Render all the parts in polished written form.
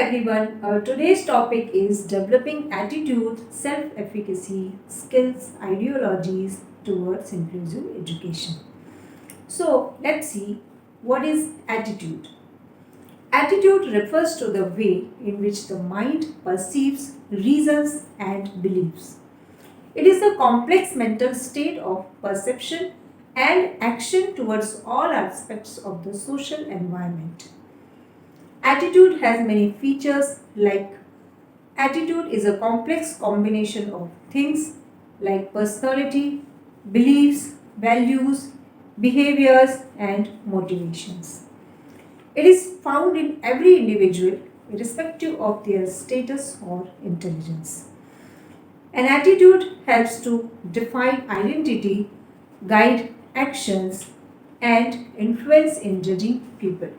everyone. Today's topic is developing attitude, self-efficacy, skills, ideologies towards inclusive education. So, let's see what is attitude. Attitude refers to the way in which the mind perceives, reasons, and believes. It is a complex mental state of perception and action towards all aspects of the social environment. Attitude has many features like attitude is a complex combination of things like personality, beliefs, values, behaviors, and motivations. It is found in every individual, irrespective of their status or intelligence. An attitude helps to define identity, guide actions, and influence in judging people.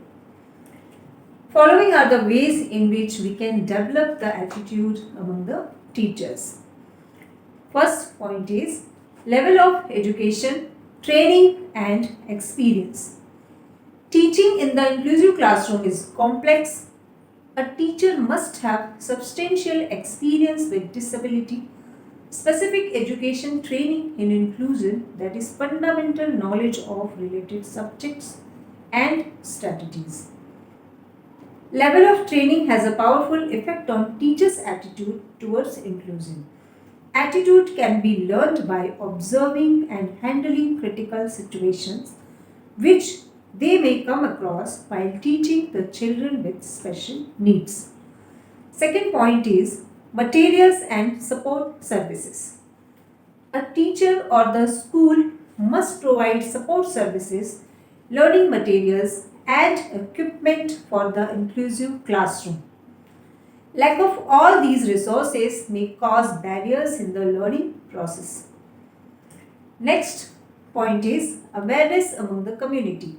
Following are the ways in which we can develop the attitude among the teachers. First point is level of education, training, and experience. Teaching in the inclusive classroom is complex. A teacher must have substantial experience with disability, specific education training in inclusion, that is fundamental knowledge of related subjects and strategies. Level of training has a powerful effect on teachers' attitude towards inclusion. Attitude can be learned by observing and handling critical situations which they may come across while teaching the children with special needs. Second point is materials and support services. A teacher or the school must provide support services, learning materials, and equipment for the inclusive classroom. Lack of all these resources may cause barriers in the learning process. Next point is awareness among the community.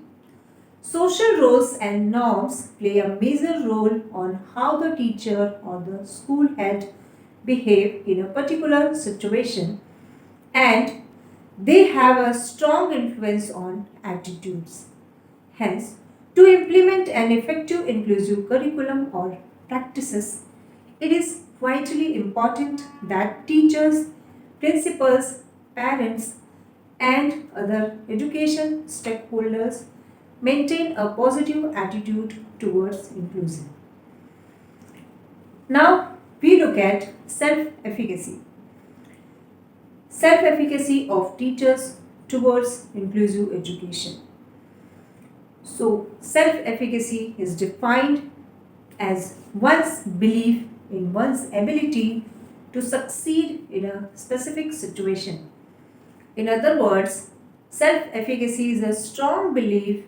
Social roles and norms play a major role on how the teacher or the school head behave in a particular situation, and they have a strong influence on attitudes. Hence, to implement an effective inclusive curriculum or practices, it is vitally important that teachers, principals, parents, and other education stakeholders maintain a positive attitude towards inclusion. Now, we look at self-efficacy. Self-efficacy of teachers towards inclusive education. So, self-efficacy is defined as one's belief in one's ability to succeed in a specific situation. In other words, self-efficacy is a strong belief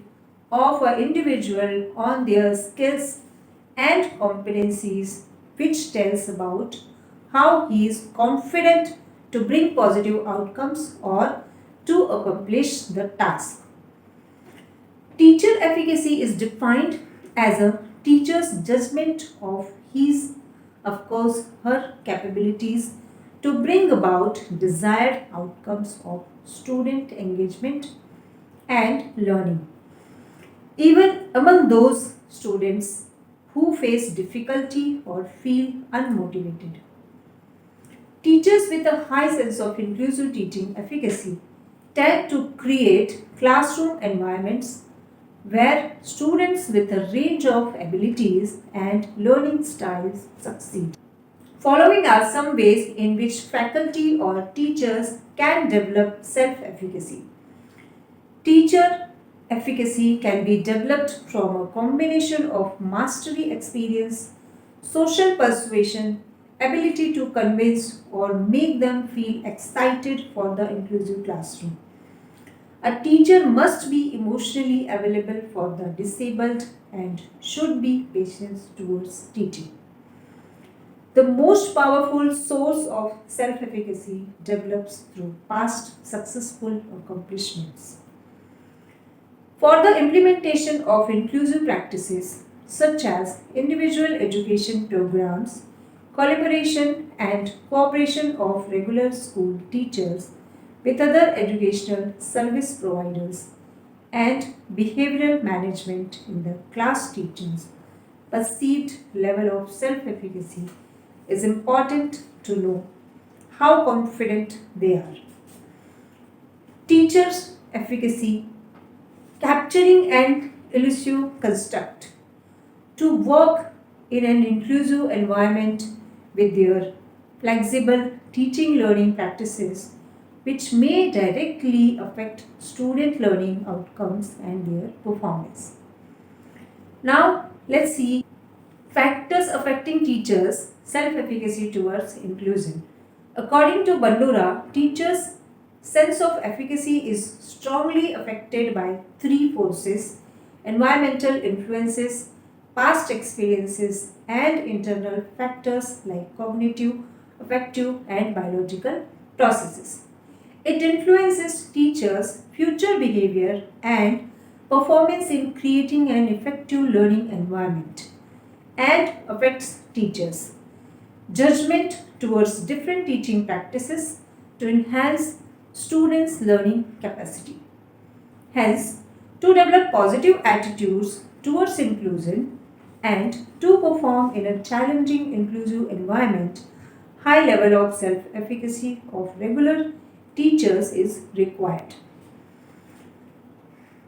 of an individual on their skills and competencies, which tells about how he is confident to bring positive outcomes or to accomplish the task. Teacher efficacy is defined as a teacher's judgment of his, of course, her capabilities to bring about desired outcomes of student engagement and learning, even among those students who face difficulty or feel unmotivated. Teachers with a high sense of inclusive teaching efficacy tend to create classroom environments where students with a range of abilities and learning styles succeed. Following are some ways in which faculty or teachers can develop self-efficacy. Teacher efficacy can be developed from a combination of mastery experience, social persuasion, ability to convince or make them feel excited for the inclusive classroom. A teacher must be emotionally available for the disabled and should be patient towards teaching. The most powerful source of self-efficacy develops through past successful accomplishments. For the implementation of inclusive practices such as individual education programs, collaboration and cooperation of regular school teachers with other educational service providers, and behavioral management in the class teachings, perceived level of self-efficacy, it's important to know how confident they are. Teachers' efficacy, capturing an elusive construct to work in an inclusive environment with their flexible teaching learning practices, which may directly affect student learning outcomes and their performance. Now, let's see factors affecting teachers' self-efficacy towards inclusion. According to Bandura, teachers' sense of efficacy is strongly affected by three forces: environmental influences, past experiences, and internal factors like cognitive, affective, and biological processes. It influences teachers' future behavior and performance in creating an effective learning environment, and affects teachers' judgment towards different teaching practices to enhance students' learning capacity. Hence, to develop positive attitudes towards inclusion and to perform in a challenging inclusive environment, high level of self-efficacy of regular teachers is required.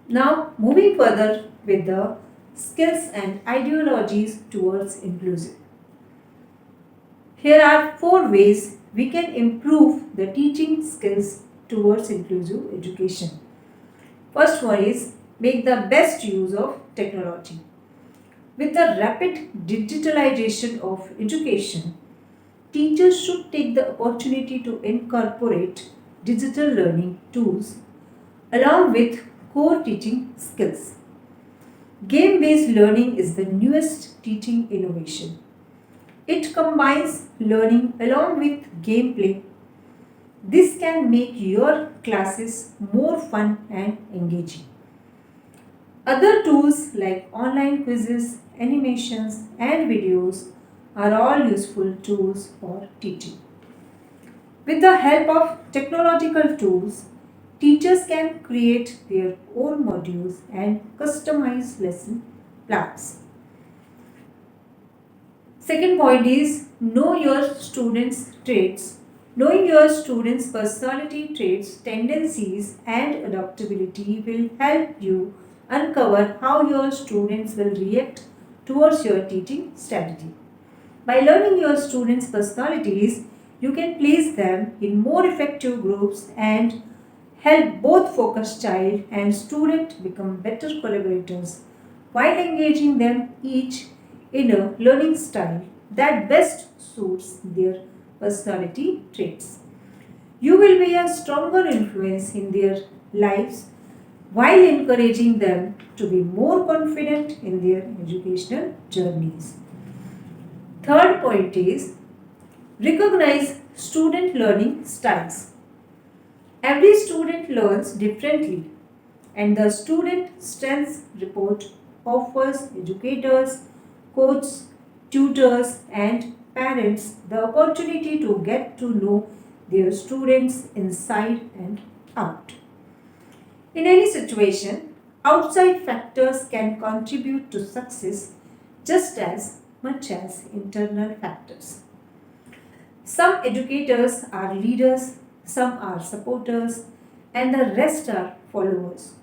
Now, moving further with the skills and ideologies towards inclusion. Here are 4 ways we can improve the teaching skills towards inclusive education. First one is make the best use of technology. With the rapid digitalization of education, teachers should take the opportunity to incorporate digital learning tools along with core teaching skills. Game-based learning is the newest teaching innovation. It combines learning along with gameplay. This can make your classes more fun and engaging. Other tools like online quizzes, animations, and videos are all useful tools for teaching. With the help of technological tools, teachers can create their own modules and customize lesson plans. Second point is know your students' traits. Knowing your students' personality traits, tendencies, and adaptability will help you uncover how your students will react towards your teaching strategy. By learning your students' personalities, you can place them in more effective groups and help both focused child and student become better collaborators while engaging them each in a learning style that best suits their personality traits. You will be a stronger influence in their lives while encouraging them to be more confident in their educational journeys. Third point is recognize student learning styles. Every student learns differently, and the student strengths report offers educators, coaches, tutors, and parents the opportunity to get to know their students inside and out. In any situation, outside factors can contribute to success just as much as internal factors. Some educators are leaders, some are supporters, and the rest are followers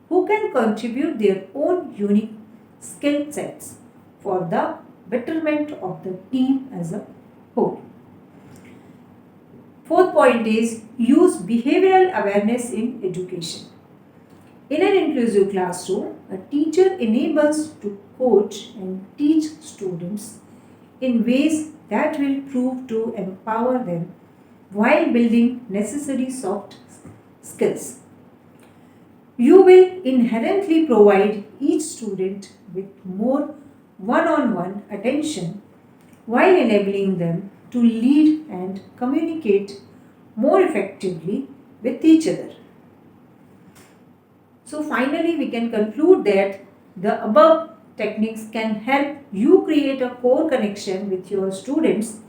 who can contribute their own unique skill sets for the betterment of the team as a whole. Fourth point is use behavioral awareness in education. In an inclusive classroom, a teacher enables to coach and teach students in ways that will prove to empower them while building necessary soft skills. You will inherently provide each student with more one-on-one attention while enabling them to lead and communicate more effectively with each other. So finally, we can conclude that the above techniques can help you create a core connection with your students.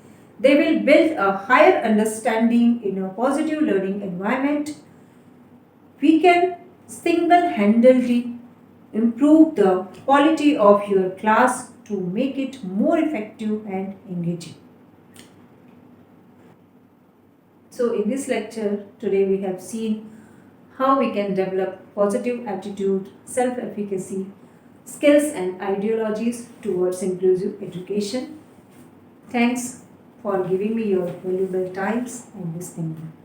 They will build a higher understanding in a positive learning environment. We can single-handedly improve the quality of your class to make it more effective and engaging. So in this lecture today we have seen how we can develop positive attitude, self-efficacy, skills and ideologies towards inclusive education. Thanks for giving me your valuable times and listening.